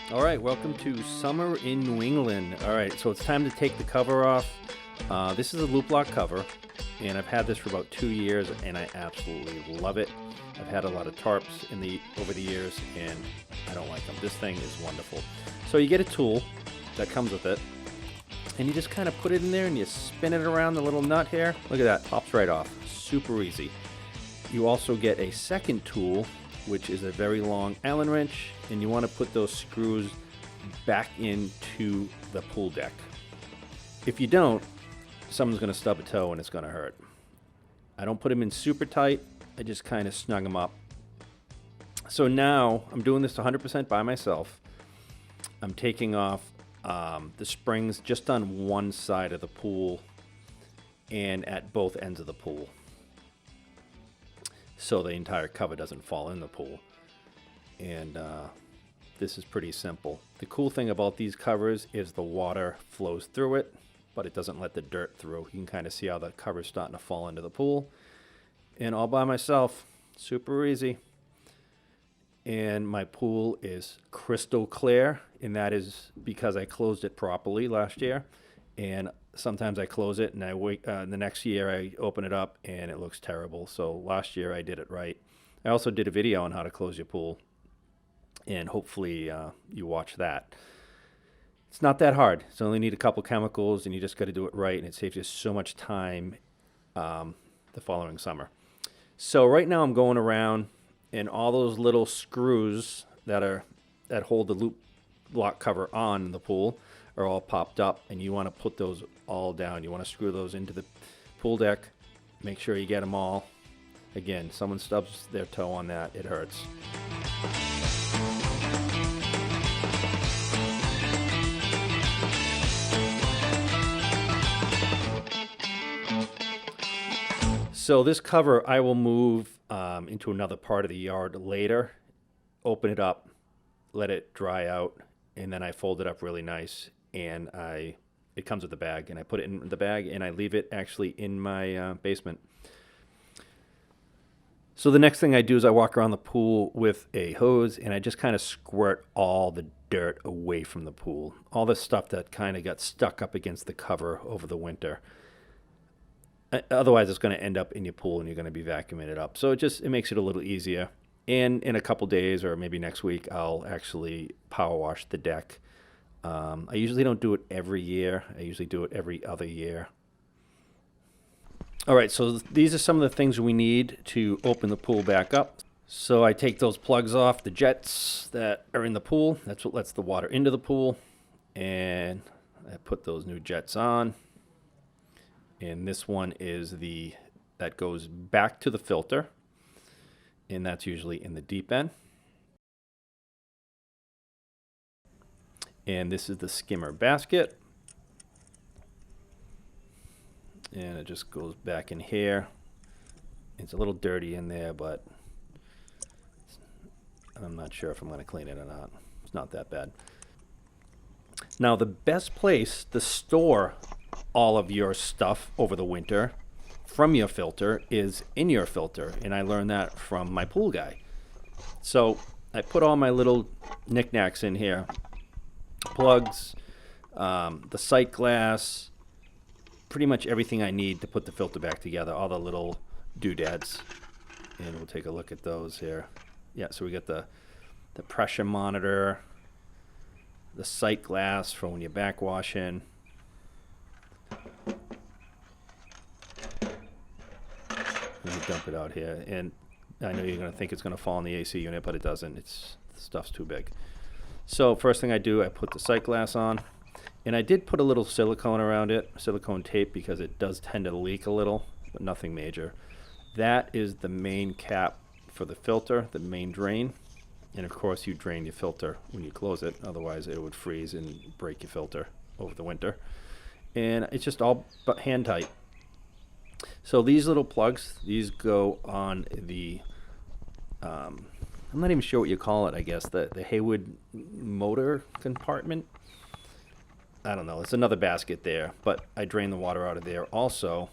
All right, welcome to summer in New England. All right, so it's time to take the cover off. This is a loop lock cover, and I've had this for about 2 years, and I absolutely love it. I've had a lot of tarps over the years, and I don't like them. This thing is wonderful. So you get a tool that comes with it, and you just kind of put it in there, and you spin it around the little nut here. Look at that, pops right off. Super easy. You also get a second tool, which is a very long Allen wrench, and you want to put those screws back into the pool deck. If you don't, someone's going to stub a toe and it's going to hurt. I don't put them in super tight, I just kind of snug them up. So now I'm doing this 100% by myself. I'm taking off the springs just on one side of the pool and at both ends of the pool, so the entire cover doesn't fall in the pool. And this is pretty simple. The cool thing about these covers is the water flows through it, but it doesn't let the dirt through. You can kind of see how the cover's starting to fall into the pool. And all by myself, super easy. And my pool is crystal clear, and that is because I closed it properly last year. And sometimes I close it and I wait. The next year I open it up and it looks terrible. So last year I did it right. I also did a video on how to close your pool, and hopefully you watch that. It's not that hard. You only need a couple chemicals, and you just got to do it right, and it saves you so much time the following summer. So right now I'm going around, and all those little screws that hold the loop lock cover on the pool are all popped up, and you want to put those all down. You want to screw those into the pool deck. Make sure you get them all. Again, someone stubs their toe on that, it hurts. So this cover I will move into another part of the yard later, open it up, let it dry out, and then I fold it up really nice, and it comes with a bag, and I put it in the bag, and I leave it actually in my basement. So the next thing I do is I walk around the pool with a hose, and I just kind of squirt all the dirt away from the pool, all the stuff that kind of got stuck up against the cover over the winter. Otherwise, it's going to end up in your pool, and you're going to be vacuuming it up. So it makes it a little easier. And in a couple days, or maybe next week, I'll actually power wash the deck. I usually don't do it every year. I usually do it every other year. All right, so these are some of the things we need to open the pool back up. So I take those plugs off, the jets that are in the pool. That's what lets the water into the pool. And I put those new jets on. And this one is that goes back to the filter. And that's usually in the deep end. And this is the skimmer basket. And it just goes back in here. It's a little dirty in there, but I'm not sure if I'm going to clean it or not. It's not that bad. Now, the best place to store all of your stuff over the winter from your filter is in your filter, and I learned that from my pool guy. So I put all my little knickknacks in here. Plugs, the sight glass, pretty much everything I need to put the filter back together, all the little doodads. And we'll take a look at those here. Yeah, so we got the pressure monitor, the sight glass for when you're backwashing. Let me dump it out here. And I know you're going to think it's going to fall in the AC unit, but it doesn't. The stuff's too big. So first thing I do, I put the sight glass on, and I did put a little silicone around it, silicone tape, because it does tend to leak a little, but nothing major. That is the main cap for the filter, the main drain. And of course you drain your filter when you close it, otherwise it would freeze and break your filter over the winter. And it's just all but hand tight. So these little plugs, these go on the, I'm not even sure what you call it, I guess, the Haywood motor compartment. I don't know, it's another basket there, but I drain the water out of there also.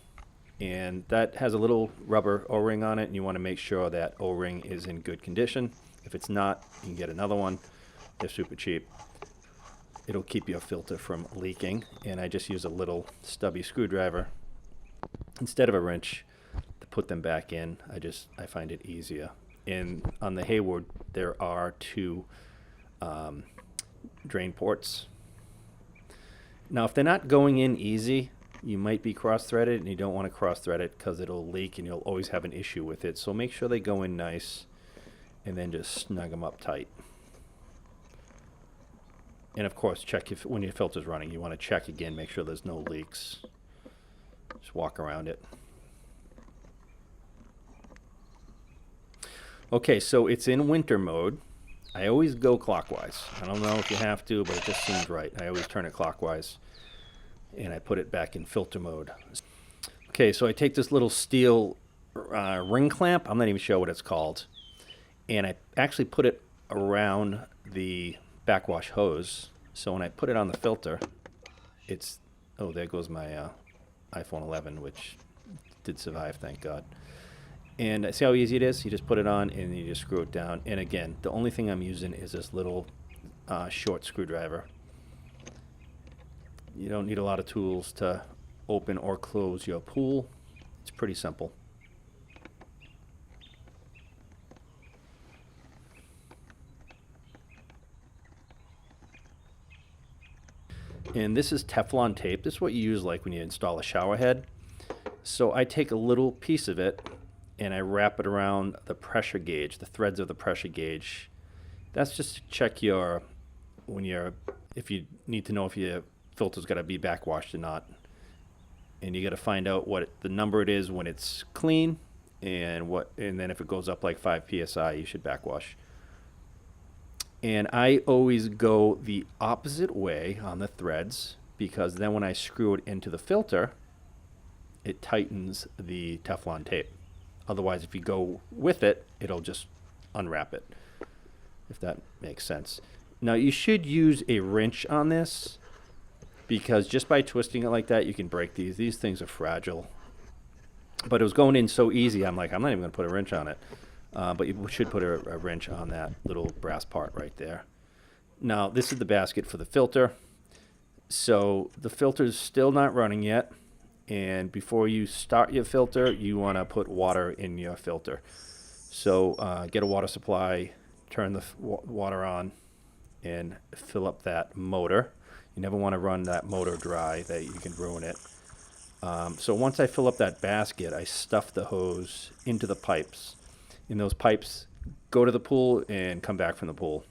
And that has a little rubber O-ring on it, and you want to make sure that O-ring is in good condition. If it's not, you can get another one. They're super cheap. It'll keep your filter from leaking. And I just use a little stubby screwdriver instead of a wrench to put them back in. I find it easier. And on the Haywood, there are two drain ports. Now, if they're not going in easy, you might be cross-threaded, and you don't want to cross-thread it because it'll leak and you'll always have an issue with it. So make sure they go in nice, and then just snug them up tight. And of course, check if when your filter's running. You want to check again, make sure there's no leaks. Just walk around it. Okay, so it's in winter mode. I always go clockwise. I don't know if you have to, but it just seems right. I always turn it clockwise, and I put it back in filter mode. Okay, so I take this little steel ring clamp. I'm not even sure what it's called. And I actually put it around the backwash hose. So when I put it on the filter, it's, oh, there goes my iPhone 11, which did survive, thank God. And see how easy it is? You just put it on and you just screw it down. And again, the only thing I'm using is this little short screwdriver. You don't need a lot of tools to open or close your pool. It's pretty simple. And this is Teflon tape. This is what you use like when you install a shower head. So I take a little piece of it and I wrap it around the pressure gauge, the threads of the pressure gauge. That's just to check your, if you need to know if your filter's got to be backwashed or not. And you got to find out what the number it is when it's clean, and then if it goes up like 5 psi, you should backwash. And I always go the opposite way on the threads, because then when I screw it into the filter, it tightens the Teflon tape. Otherwise, if you go with it, it'll just unwrap it, if that makes sense. Now, you should use a wrench on this, because just by twisting it like that, you can break these. These things are fragile. But it was going in so easy, I'm like, I'm not even going to put a wrench on it. But you should put a wrench on that little brass part right there. Now, this is the basket for the filter. So the filter's still not running yet. And before you start your filter, you want to put water in your filter. So get a water supply, turn the water on, and fill up that motor. You never want to run that motor dry, that you can ruin it. So once I fill up that basket, I stuff the hose into the pipes. And those pipes go to the pool and come back from the pool.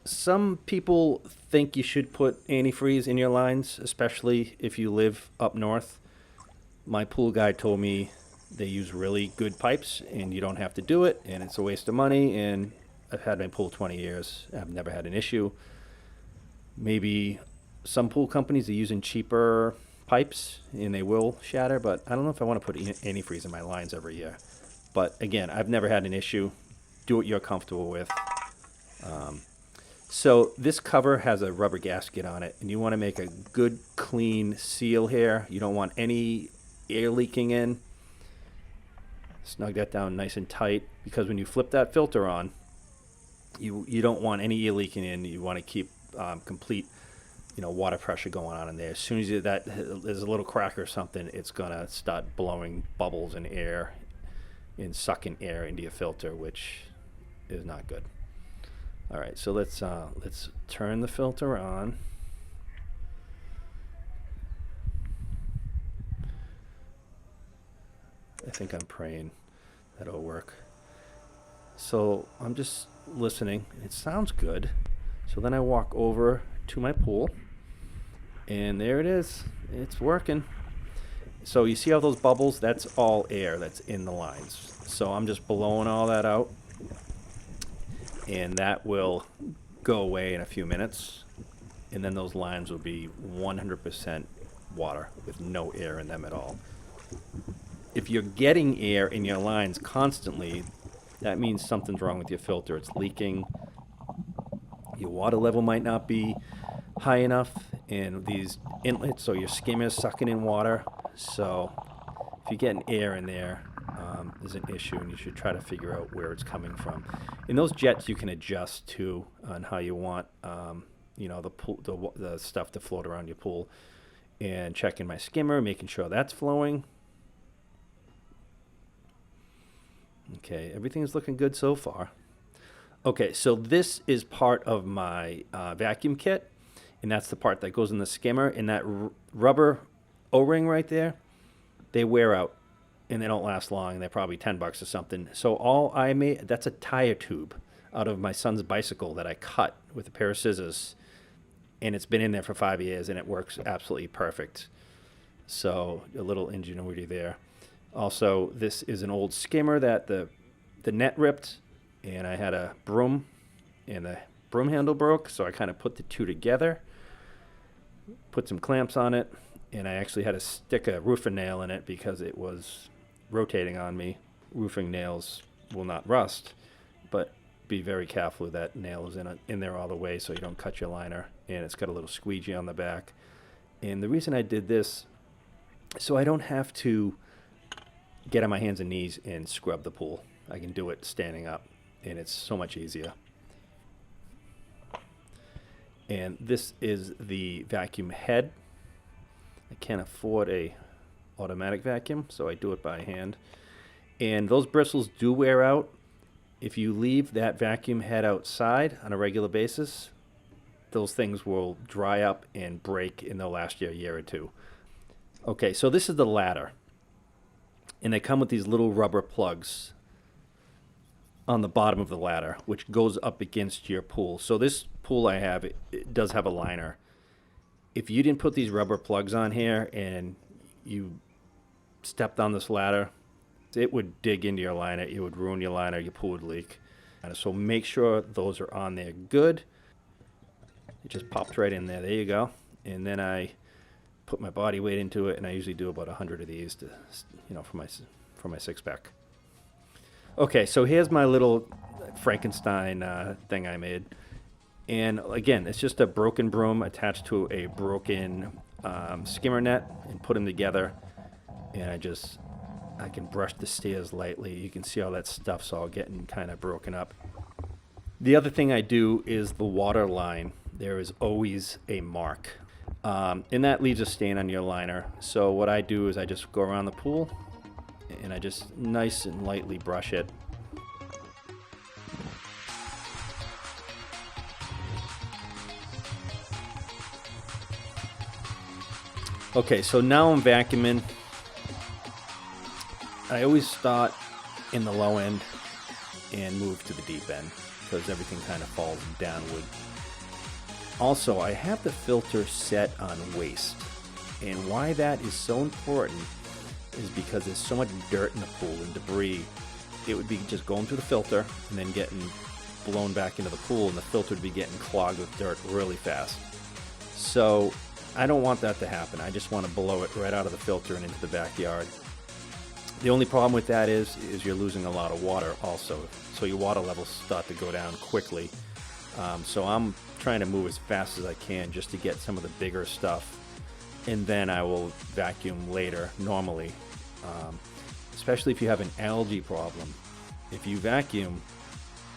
Some people think you should put antifreeze in your lines, especially if you live up north. My pool guy told me they use really good pipes and you don't have to do it, and it's a waste of money. And I've had my pool 20 years. I've never had an issue. Maybe some pool companies are using cheaper pipes and they will shatter, but I don't know if I want to put antifreeze in my lines every year. But again, I've never had an issue. Do what you're comfortable with. So this cover has a rubber gasket on it, and you want to make a good clean seal here. You don't want any air leaking in. Snug that down nice and tight, because when you flip that filter on, you don't want any air leaking in. You want to keep complete water pressure going on in there. As soon as there's a little crack or something, it's gonna start blowing bubbles and air and sucking air into your filter, which is not good. All right, so let's turn the filter on. I think I'm praying that'll work. So I'm just listening. It sounds good. So then I walk over to my pool, and there it is. It's working. So you see all those bubbles? That's all air that's in the lines. So I'm just blowing all that out, and that will go away in a few minutes. And then those lines will be 100% water with no air in them at all. If you're getting air in your lines constantly, that means something's wrong with your filter. It's leaking. Your water level might not be high enough in these inlets, so your skimmer's sucking in water. So if you're getting air in there, there's an issue, and you should try to figure out where it's coming from. In those jets, you can adjust too on how you want, the pool, the stuff to float around your pool, and checking my skimmer, making sure that's flowing. Okay, everything is looking good so far. Okay, so this is part of my vacuum kit, and that's the part that goes in the skimmer. And that rubber O-ring right there, they wear out, and they don't last long. They're probably $10 or something. So all I made, that's a tire tube out of my son's bicycle that I cut with a pair of scissors, and it's been in there for 5 years, and it works absolutely perfect. So a little ingenuity there. Also, this is an old skimmer that the net ripped, and I had a broom, and the broom handle broke, so I kind of put the two together, put some clamps on it, and I actually had to stick a roofing nail in it because it was rotating on me. Roofing nails will not rust, but be very careful that nail is in there all the way so you don't cut your liner, and it's got a little squeegee on the back. And the reason I did this, so I don't have to get on my hands and knees and scrub the pool. I can do it standing up, and it's so much easier. And this is the vacuum head. I can't afford a automatic vacuum, so I do it by hand. And those bristles do wear out. If you leave that vacuum head outside on a regular basis, those things will dry up and break, and they'll last you a year or two. Okay, so this is the ladder. And they come with these little rubber plugs on the bottom of the ladder, which goes up against your pool. So this pool I have, it does have a liner. If you didn't put these rubber plugs on here and you stepped on this ladder, it would dig into your liner. It would ruin your liner. Your pool would leak. So make sure those are on there good. It just popped right in there. There you go. And then I put my body weight into it, and I usually do about 100 of these to, for my six-pack. Okay, so here's my little Frankenstein thing I made. And again, it's just a broken broom attached to a broken skimmer net, and put them together. And I can brush the stairs lightly. You can see all that stuff's all getting kind of broken up. The other thing I do is the water line. There is always a mark. And that leaves a stain on your liner. So what I do is I just go around the pool, and I just nice and lightly brush it. Okay, so now I'm vacuuming. I always start in the low end and move to the deep end because everything kind of falls downward. Also, I have the filter set on waste, and why that is so important is because there's so much dirt in the pool and debris. It would be just going through the filter and then getting blown back into the pool, and the filter would be getting clogged with dirt really fast. So I don't want that to happen. I just want to blow it right out of the filter and into the backyard. The only problem with that is you're losing a lot of water also, so your water levels start to go down quickly. So I'm trying to move as fast as I can just to get some of the bigger stuff, and then I will vacuum later normally, especially if you have an algae problem. If you vacuum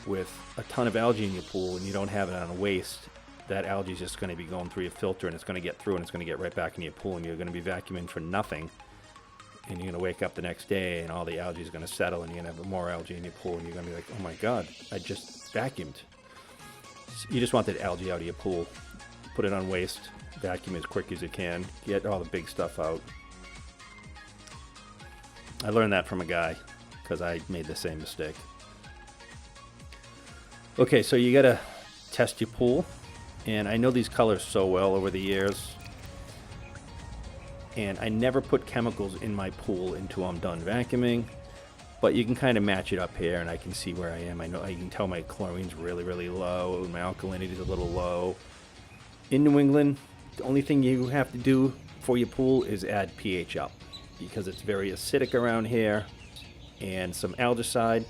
with a ton of algae in your pool and you don't have it on waste, that algae is just going to be going through your filter, and it's going to get through, and it's going to get right back in your pool, and you're going to be vacuuming for nothing. And you're going to wake up the next day and all the algae is going to settle, and you're going to have more algae in your pool, and you're going to be like, oh my God, I just vacuumed. You just want that algae out of your pool. Put it on waste, vacuum as quick as you can, get all the big stuff out. I learned that from a guy because I made the same mistake. Okay, so you gotta test your pool, and I know these colors so well over the years, and I never put chemicals in my pool until I'm done vacuuming, but you can kind of match it up here, and I can see where I am. I know I can tell my chlorine's really, really low, and my alkalinity is a little low. In New England, the only thing you have to do for your pool is add pH up, because it's very acidic around here, and some algicide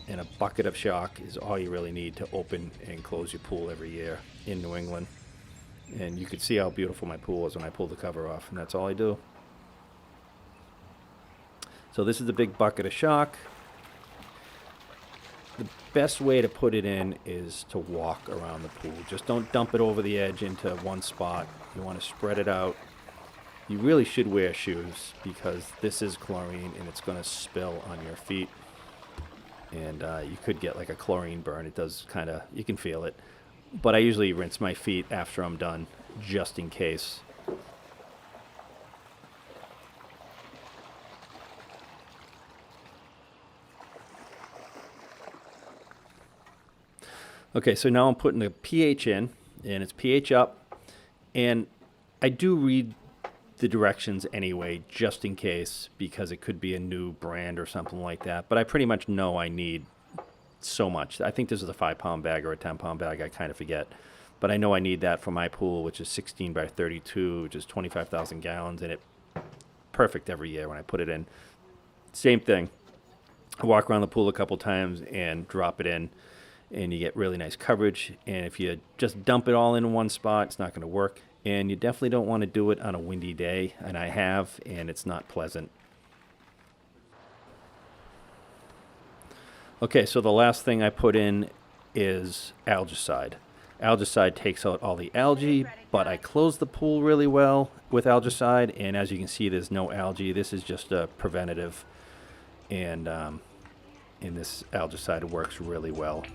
and a bucket of shock is all you really need to open and close your pool every year in New England. And you can see how beautiful my pool is when I pull the cover off, and that's all I do. So this is the big bucket of shock. The best way to put it in is to walk around the pool. Just don't dump it over the edge into one spot. You want to spread it out. You really should wear shoes, because this is chlorine and it's going to spill on your feet. And you could get like a chlorine burn. It does kind of, you can feel it. But I usually rinse my feet after I'm done, just in case. Okay, so now I'm putting the pH in, and it's pH up. And I do read the directions anyway, just in case, because it could be a new brand or something like that. But I pretty much know I need so much. I think this is a 5-pound bag or a 10-pound bag. I kind of forget. But I know I need that for my pool, which is 16 by 32, which is 25,000 gallons. And it's perfect every year when I put it in. Same thing. I walk around the pool a couple times and drop it in, and you get really nice coverage. And if you just dump it all in one spot, it's not going to work. And you definitely don't want to do it on a windy day, and I have, and it's not pleasant. Okay, so the last thing I put in is algicide. Algicide takes out all the algae, but I close the pool really well with algicide, and as you can see, there's no algae. This is just a preventative, and this algicide works really well.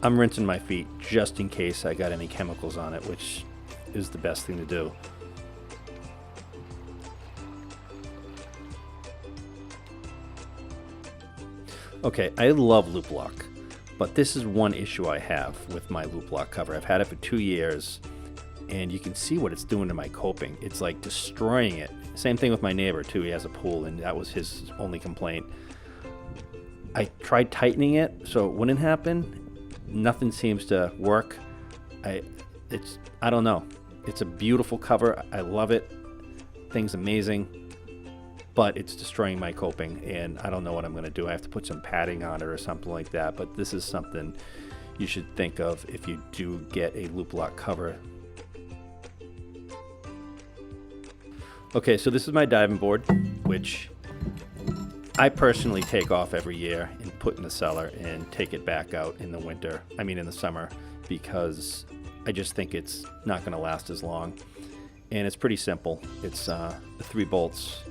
I'm rinsing my feet just in case I got any chemicals on it, which is the best thing to do. Okay, I love Loop Lock, but this is one issue I have with my Loop Lock cover. I've had it for 2 years, and you can see what it's doing to my coping. It's like destroying it. Same thing with my neighbor too. He has a pool, and that was his only complaint. I tried tightening it so it wouldn't happen. Nothing seems to work. I don't know. It's a beautiful cover. I love it. Thing's amazing, but it's destroying my coping, and I don't know what I'm going to do. I have to put some padding on it or something like that, but this is something you should think of if you do get a Loop Lock cover. Okay, so this is my diving board, which I personally take off every year and put in the cellar and take it back out in the winter, in the summer, because I just think it's not going to last as long. And it's pretty simple. It's the 3 bolts,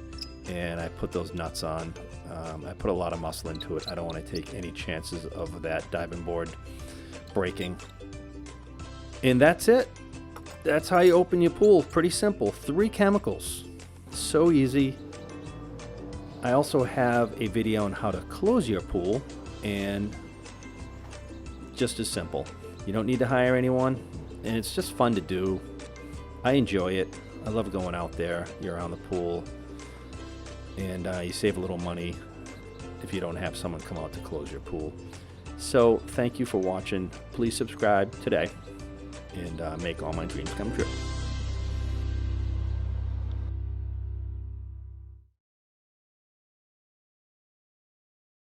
and I put those nuts on. I put a lot of muscle into it. I don't want to take any chances of that diving board breaking. And that's it. That's how you open your pool. Pretty simple. 3 chemicals. So easy. I also have a video on how to close your pool, and just as simple. You don't need to hire anyone, and it's just fun to do. I enjoy it. I love going out there. You're around the pool, and you save a little money if you don't have someone come out to close your pool. So thank you for watching. Please subscribe today and make all my dreams come true.